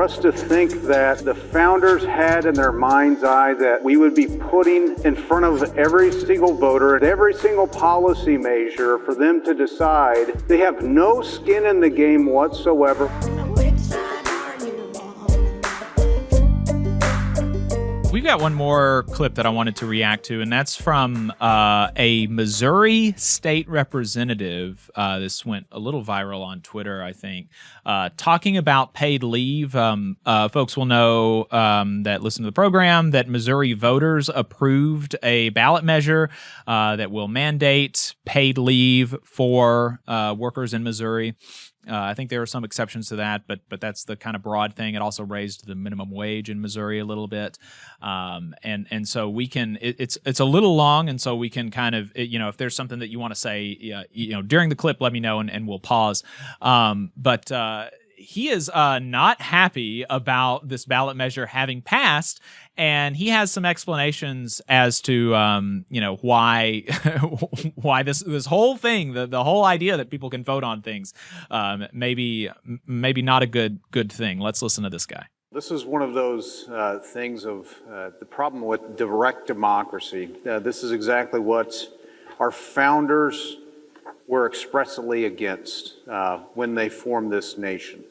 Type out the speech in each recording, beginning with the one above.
us to think that the founders had in their mind's eye that we would be putting in front of every single voter and every single policy measure for them to decide, they have no skin in the game whatsoever. We've got one more clip that I wanted to react to, and that's from a Missouri state representative. This went a little viral on Twitter, I think, talking about paid leave. Folks will know that listen to the program that Missouri voters approved a ballot measure that will mandate paid leave for workers in Missouri. I think there are some exceptions to that, but that's the kind of broad thing. It also raised the minimum wage in Missouri a little bit, and so we can. It's a little long, and so we can kind of if there's something that you want to say, during the clip, let me know, and we'll pause. But he is not happy about this ballot measure having passed, and he has some explanations as to why why this whole thing, the whole idea that people can vote on things, maybe not a good thing. Let's listen to this guy. This is one of those things of the problem with direct democracy. This is exactly what our founders were expressly against when they formed this nation.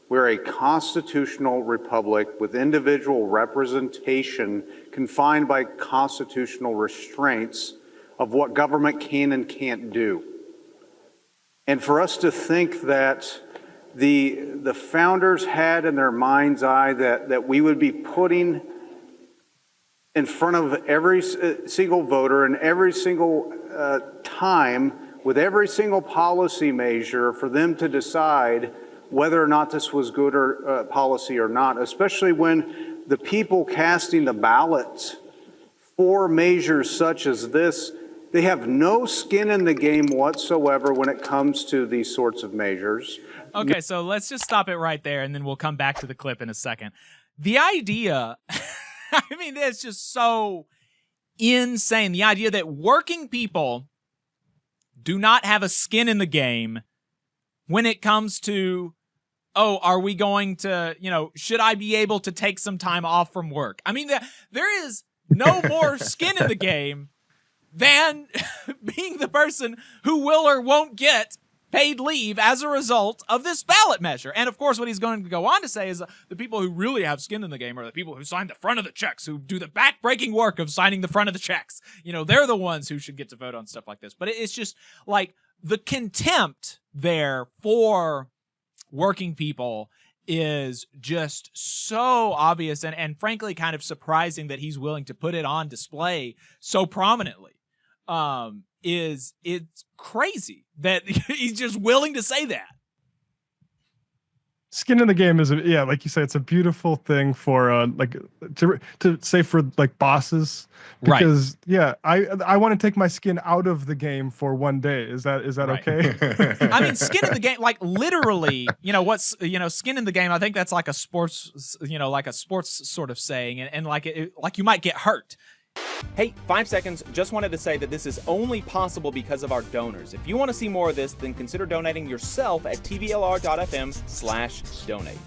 We're a constitutional republic with individual representation confined by constitutional restraints of what government can and can't do. And for us to think that the founders had in their mind's eye that we would be putting in front of every single voter and every single time with every single policy measure for them to decide whether or not this was good or policy or not, especially when the people casting the ballots for measures such as this, they have no skin in the game whatsoever when it comes to these sorts of measures. Okay, so let's just stop it right there, and then we'll come back to the clip in a second. The idea, I mean, it's just so insane. The idea that working people do not have a skin in the game when it comes to, are we going to, should I be able to take some time off from work? I mean, there is no more skin in the game than being the person who will or won't get paid leave as a result of this ballot measure. And of course, what he's going to go on to say is the people who really have skin in the game are the people who sign the front of the checks, who do the back-breaking work of signing the front of the checks. They're the ones who should get to vote on stuff like this. But it's just like the contempt there for working people is just so obvious and frankly kind of surprising that he's willing to put it on display so prominently. It's crazy that he's just willing to say that. Skin in the game is, like you say, it's a beautiful thing for to say for like bosses, because right. I want to take my skin out of the game for one day. Is that right. Okay? I mean, skin in the game, like literally, skin in the game. I think that's like a sports, like a sports sort of saying, and like like you might get hurt. Hey, 5 seconds, just wanted to say that this is only possible because of our donors. If you want to see more of this, then consider donating yourself at tvlr.fm/donate.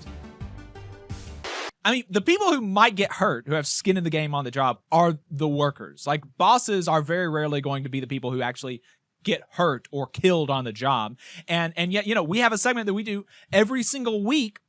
I mean, the people who might get hurt, who have skin in the game on the job, are the workers. Like, bosses are very rarely going to be the people who actually get hurt or killed on the job. And yet, we have a segment that we do every single week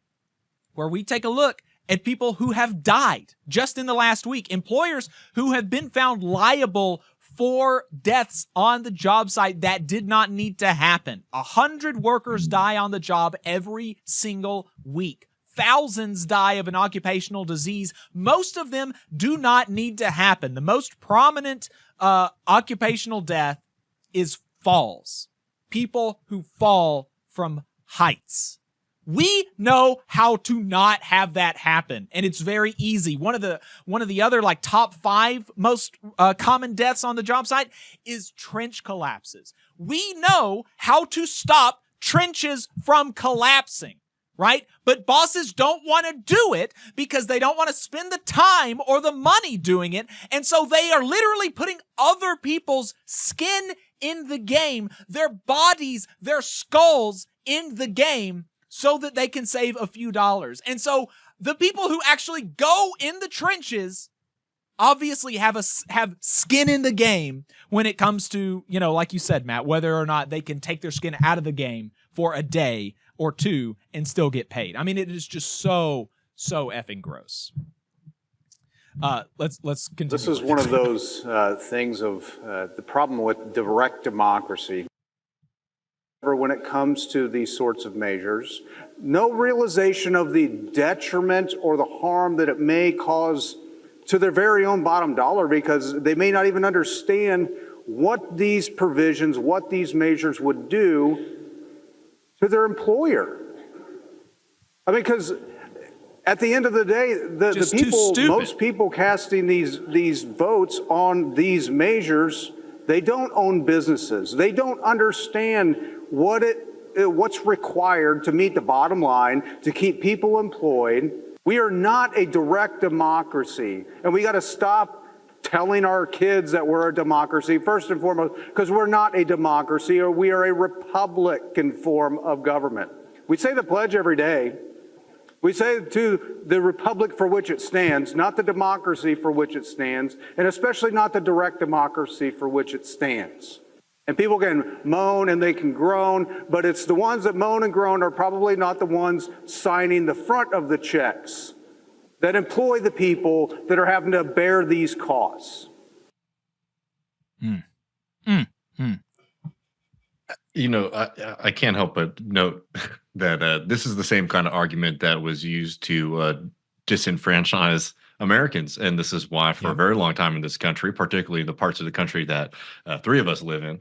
where we take a look at people who have died just in the last week, employers who have been found liable for deaths on the job site that did not need to happen. 100 workers die on the job every single week. Thousands die of an occupational disease. Most of them do not need to happen. The most prominent occupational death is falls. People who fall from heights. We know how to not have that happen, and it's very easy. One of the other like top 5 most common deaths on the job site is trench collapses. We know how to stop trenches from collapsing, right? But bosses don't want to do it because they don't want to spend the time or the money doing it, and so they are literally putting other people's skin in the game, their bodies, their skulls in the game, so that they can save a few dollars. And so the people who actually go in the trenches obviously have skin in the game when it comes to, like you said, Matt, whether or not they can take their skin out of the game for a day or two and still get paid. I mean, it is just so effing gross. Let's continue. This is one of those things of the problem with direct democracy. When it comes to these sorts of measures, no realization of the detriment or the harm that it may cause to their very own bottom dollar, because they may not even understand what these provisions, what these measures would do to their employer. I mean, because at the end of the day, the people, most people casting these votes on these measures, they don't own businesses. They don't understand what's required to meet the bottom line, to keep people employed. We are not a direct democracy, and we got to stop telling our kids that we're a democracy, first and foremost, because we're not a democracy, or we are a Republican form of government. We say the pledge every day. We say to the republic for which it stands, not the democracy for which it stands, and especially not the direct democracy for which it stands. And people can moan and they can groan, but it's the ones that moan and groan are probably not the ones signing the front of the checks that employ the people that are having to bear these costs. I can't help but note that this is the same kind of argument that was used to disenfranchise Americans. And this is why for a very long time in this country, particularly in the parts of the country that three of us live in,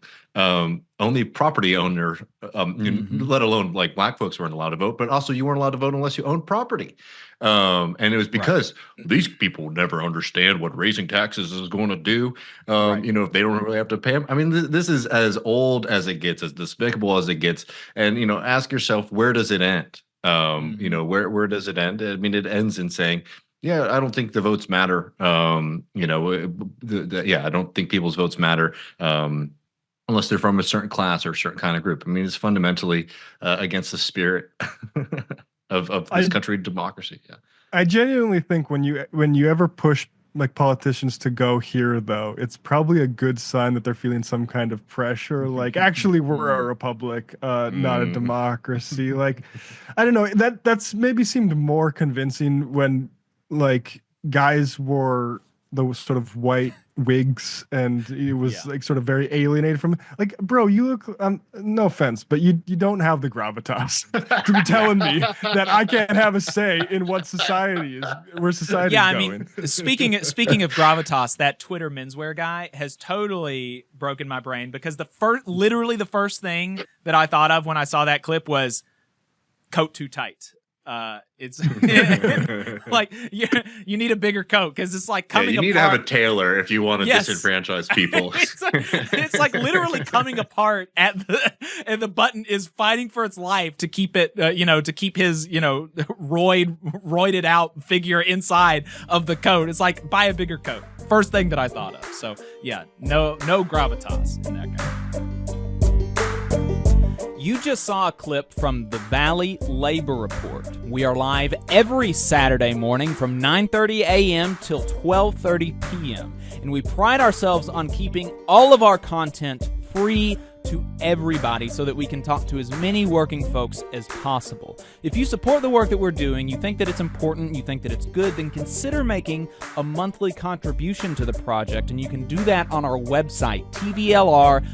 only property owner, let alone like black folks weren't allowed to vote, but also you weren't allowed to vote unless you owned property. And it was because these people never understand what raising taxes is going to do. If they don't really have to pay them. I mean, this is as old as it gets, as despicable as it gets. And, ask yourself, where does it end? Where does it end? I mean, it ends in saying, yeah, I don't think the votes matter. I don't think people's votes matter unless they're from a certain class or a certain kind of group. I mean, it's fundamentally against the spirit of this country democracy. Yeah, I genuinely think when you ever push like politicians to go here, though, it's probably a good sign that they're feeling some kind of pressure. Like, actually, we're a republic, not a democracy. Like, I don't know. That's maybe seemed more convincing when like guys wore those sort of white wigs and it was like sort of very alienated from like, bro, you look no offense, but you don't have the gravitas to be telling me that I can't have a say in what society is, where society is going. I mean, speaking of gravitas, that Twitter menswear guy has totally broken my brain, because literally the first thing that I thought of when I saw that clip was coat too tight. It's like you need a bigger coat, because it's like coming apart. You need to have a tailor if you want to disenfranchise people. it's like literally coming apart and the button is fighting for its life to keep it, to keep his, roided out figure inside of the coat. It's like, buy a bigger coat. First thing that I thought of. So yeah, no gravitas in that guy. You just saw a clip from the Valley Labor Report. We are live every Saturday morning from 9:30 a.m. till 12:30 p.m. And we pride ourselves on keeping all of our content free to everybody so that we can talk to as many working folks as possible. If you support the work that we're doing, you think that it's important, you think that it's good, then consider making a monthly contribution to the project. And you can do that on our website, tvlr.fm.